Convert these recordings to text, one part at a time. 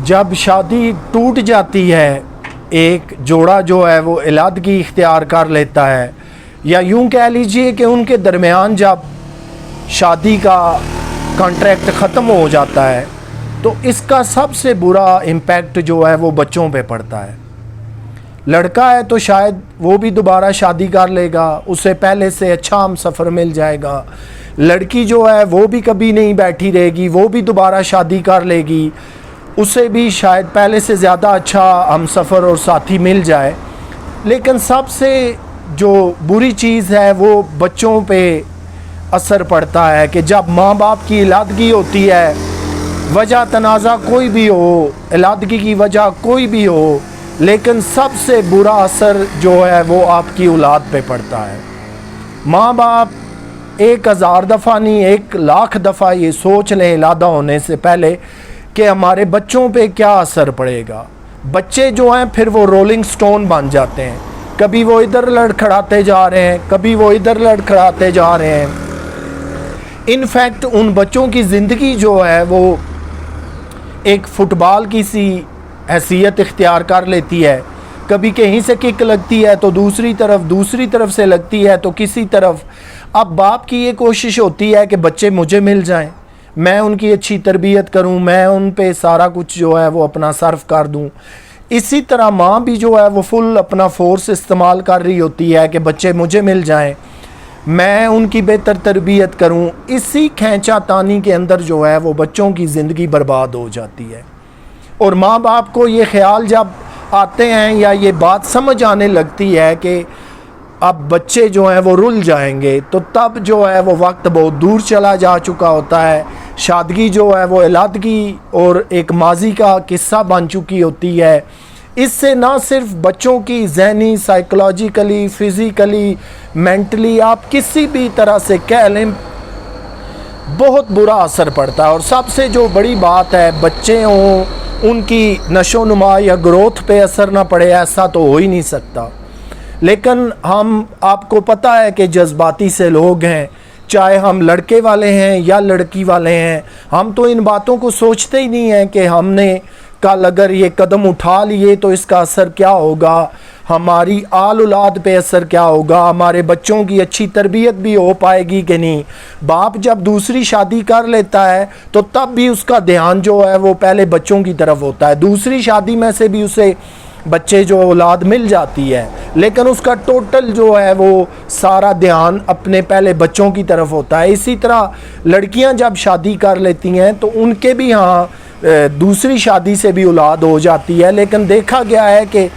جب شادی ٹوٹ جاتی ہے، ایک جوڑا جو ہے وہ علیحدگی اختیار کر لیتا ہے، یا یوں کہہ لیجئے کہ ان کے درمیان جب شادی کا کانٹریکٹ ختم ہو جاتا ہے تو اس کا سب سے برا امپیکٹ جو ہے وہ بچوں پہ پڑتا ہے۔ لڑکا ہے تو شاید وہ بھی دوبارہ شادی کر لے گا، اسے پہلے سے اچھا ہم سفر مل جائے گا۔ لڑکی جو ہے وہ بھی کبھی نہیں بیٹھی رہے گی، وہ بھی دوبارہ شادی کر لے گی، اسے بھی شاید پہلے سے زیادہ اچھا ہم سفر اور ساتھی مل جائے۔ لیکن سب سے جو بری چیز ہے وہ بچوں پہ اثر پڑتا ہے کہ جب ماں باپ کی علیحدگی ہوتی ہے، وجہ تنازع کوئی بھی ہو، علیحدگی کی وجہ کوئی بھی ہو، لیکن سب سے برا اثر جو ہے وہ آپ کی اولاد پہ پڑتا ہے۔ ماں باپ 1000 دفعہ نہیں 1,00,000 دفعہ یہ سوچ لیں علیحدہ ہونے سے پہلے کہ ہمارے بچوں پہ کیا اثر پڑے گا۔ بچے جو ہیں پھر وہ رولنگ سٹون بن جاتے ہیں، کبھی وہ ادھر لڑکھڑاتے جا رہے ہیں، کبھی وہ ادھر لڑکھڑاتے جا رہے ہیں۔ انفیکٹ ان بچوں کی زندگی جو ہے وہ ایک فٹ بال کی سی حیثیت اختیار کر لیتی ہے، کبھی کہیں سے کک لگتی ہے تو دوسری طرف سے لگتی ہے تو کسی طرف۔ اب باپ کی یہ کوشش ہوتی ہے کہ بچے مجھے مل جائیں، میں ان کی اچھی تربیت کروں، میں ان پہ سارا کچھ جو ہے وہ اپنا صرف کر دوں۔ اسی طرح ماں بھی جو ہے وہ فل اپنا فورس استعمال کر رہی ہوتی ہے کہ بچے مجھے مل جائیں، میں ان کی بہتر تربیت کروں۔ اسی کھینچا تانی کے اندر جو ہے وہ بچوں کی زندگی برباد ہو جاتی ہے۔ اور ماں باپ کو یہ خیال جب آتے ہیں یا یہ بات سمجھ آنے لگتی ہے کہ اب بچے جو ہیں وہ رل جائیں گے، تو تب جو ہے وہ وقت بہت دور چلا جا چکا ہوتا ہے، شادی جو ہے وہ علیحدگی اور ایک ماضی کا قصہ بن چکی ہوتی ہے۔ اس سے نہ صرف بچوں کی ذہنی، سائیکولوجیکلی، فزیکلی، مینٹلی، آپ کسی بھی طرح سے کہہ لیں، بہت برا اثر پڑتا ہے۔ اور سب سے جو بڑی بات ہے، بچے ہوں ان کی نشو و نما یا گروتھ پہ اثر نہ پڑے، ایسا تو ہو ہی نہیں سکتا۔ لیکن آپ کو پتہ ہے کہ جذباتی سے لوگ ہیں، چاہے ہم لڑکے والے ہیں یا لڑکی والے ہیں، ہم تو ان باتوں کو سوچتے ہی نہیں ہیں کہ ہم نے کل اگر یہ قدم اٹھا لیے تو اس کا اثر کیا ہوگا، ہماری آل اولاد پہ اثر کیا ہوگا، ہمارے بچوں کی اچھی تربیت بھی ہو پائے گی کہ نہیں۔ باپ جب دوسری شادی کر لیتا ہے تو تب بھی اس کا دھیان جو ہے وہ پہلے بچوں کی طرف ہوتا ہے، دوسری شادی میں سے بھی اسے بچے جو اولاد مل جاتی ہے، لیکن اس کا ٹوٹل جو ہے وہ سارا دھیان اپنے پہلے بچوں کی طرف ہوتا ہے۔ اسی طرح لڑکیاں جب شادی کر لیتی ہیں تو ان کے بھی ہاں دوسری شادی سے بھی اولاد ہو جاتی ہے، لیکن دیکھا گیا ہے کہ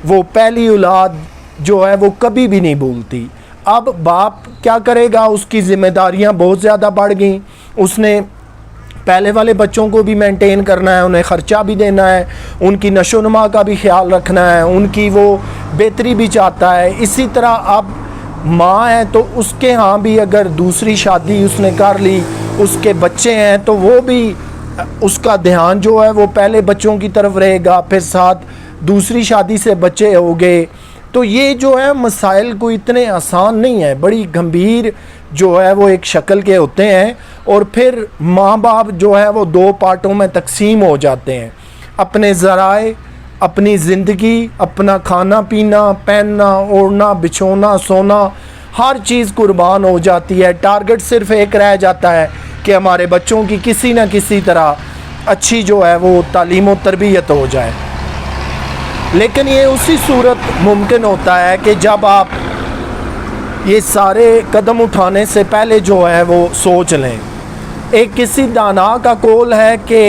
وہ پہلی اولاد جو ہے وہ کبھی بھی نہیں بھولتی۔ اب باپ کیا کرے گا، اس کی ذمہ داریاں بہت زیادہ بڑھ گئیں، اس نے پہلے والے بچوں کو بھی مینٹین کرنا ہے، انہیں خرچہ بھی دینا ہے، ان کی نشو و نما کا بھی خیال رکھنا ہے، ان کی وہ بہتری بھی چاہتا ہے۔ اسی طرح اب ماں ہے تو اس کے ہاں بھی اگر دوسری شادی اس نے کر لی، اس کے بچے ہیں تو وہ بھی اس کا دھیان جو ہے وہ پہلے بچوں کی طرف رہے گا، پھر ساتھ دوسری شادی سے بچے ہو گئے۔ تو یہ جو ہے مسائل کو اتنے آسان نہیں ہے، بڑی گمبھیر جو ہے وہ ایک شکل کے ہوتے ہیں، اور پھر ماں باپ جو ہے وہ 2 پارٹوں میں تقسیم ہو جاتے ہیں۔ اپنے ذرائع، اپنی زندگی، اپنا کھانا پینا، پہننا، اوڑھنا، بچھونا، سونا، ہر چیز قربان ہو جاتی ہے۔ ٹارگٹ صرف ایک رہ جاتا ہے کہ ہمارے بچوں کی کسی نہ کسی طرح اچھی جو ہے وہ تعلیم و تربیت ہو جائے۔ لیکن یہ اسی صورت ممکن ہوتا ہے کہ جب آپ یہ سارے قدم اٹھانے سے پہلے جو ہے وہ سوچ لیں۔ ایک کسی دانا کا قول ہے کہ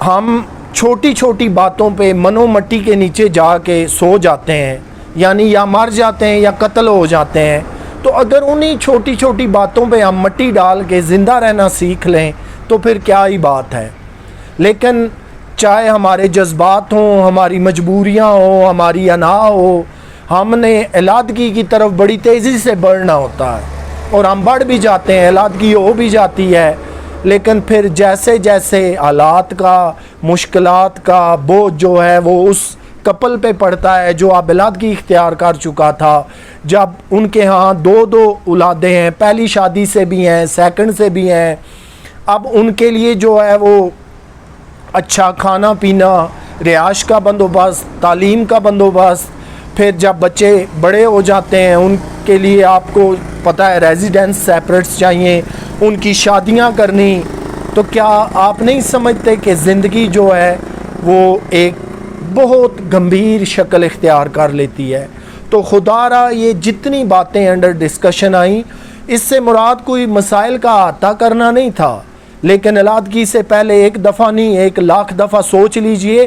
ہم چھوٹی چھوٹی باتوں پہ منو مٹی کے نیچے جا کے سو جاتے ہیں، یعنی یا مر جاتے ہیں یا قتل ہو جاتے ہیں۔ تو اگر انہی چھوٹی چھوٹی باتوں پہ ہم مٹی ڈال کے زندہ رہنا سیکھ لیں تو پھر کیا ہی بات ہے۔ لیکن چاہے ہمارے جذبات ہوں، ہماری مجبوریاں ہوں، ہماری انا ہو، ہم نے علیحدگی کی طرف بڑی تیزی سے بڑھنا ہوتا ہے، اور ہم بڑھ بھی جاتے ہیں، علیحدگی ہو بھی جاتی ہے، لیکن پھر جیسے جیسے حالات کا، مشکلات کا بوجھ جو ہے وہ اس کپل پہ پڑتا ہے جو اب علیحدگی اختیار کر چکا تھا، جب ان کے ہاں 2 اولادیں ہیں، پہلی شادی سے بھی ہیں، سیکنڈ سے بھی ہیں، اب ان کے لیے جو ہے وہ اچھا کھانا پینا، رہائش کا بندوبست، تعلیم کا بندوبست. پھر جب بچے بڑے ہو جاتے ہیں ان کے لیے آپ کو پتہ ہے ریزیڈنس سیپریٹس چاہیے، ان کی شادیاں کرنی. تو کیا آپ نہیں سمجھتے کہ زندگی جو ہے وہ ایک بہت گمبھیر شکل اختیار کر لیتی ہے؟ تو خدا را یہ جتنی باتیں انڈر ڈسکشن آئیں اس سے مراد کوئی مسائل کا احاطہ کرنا نہیں تھا، لیکن علادگی سے پہلے ایک دفعہ نہیں 1,00,000 دفعہ سوچ لیجئے.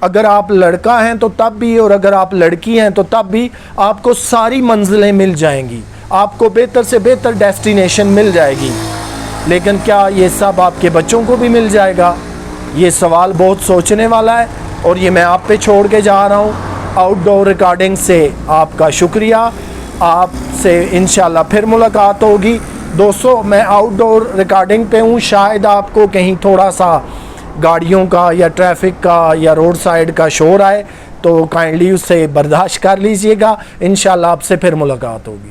اگر آپ لڑکا ہیں تو تب بھی، اور اگر آپ لڑکی ہیں تو تب بھی آپ کو ساری منزلیں مل جائیں گی، آپ کو بہتر سے بہتر ڈیسٹینیشن مل جائے گی. لیکن کیا یہ سب آپ کے بچوں کو بھی مل جائے گا؟ یہ سوال بہت سوچنے والا ہے، اور یہ میں آپ پہ چھوڑ کے جا رہا ہوں. آؤٹ ڈور ریکارڈنگ سے آپ کا شکریہ. آپ سے انشاءاللہ پھر ملاقات ہوگی. دوستو میں آؤٹ ڈور ریکارڈنگ پہ ہوں، شاید آپ کو کہیں تھوڑا سا گاڑیوں کا یا ٹریفک کا یا روڈ سائیڈ کا شور آئے تو کائنڈلی اس سے برداشت کر لیجئے گا. انشاءاللہ آپ سے پھر ملاقات ہوگی.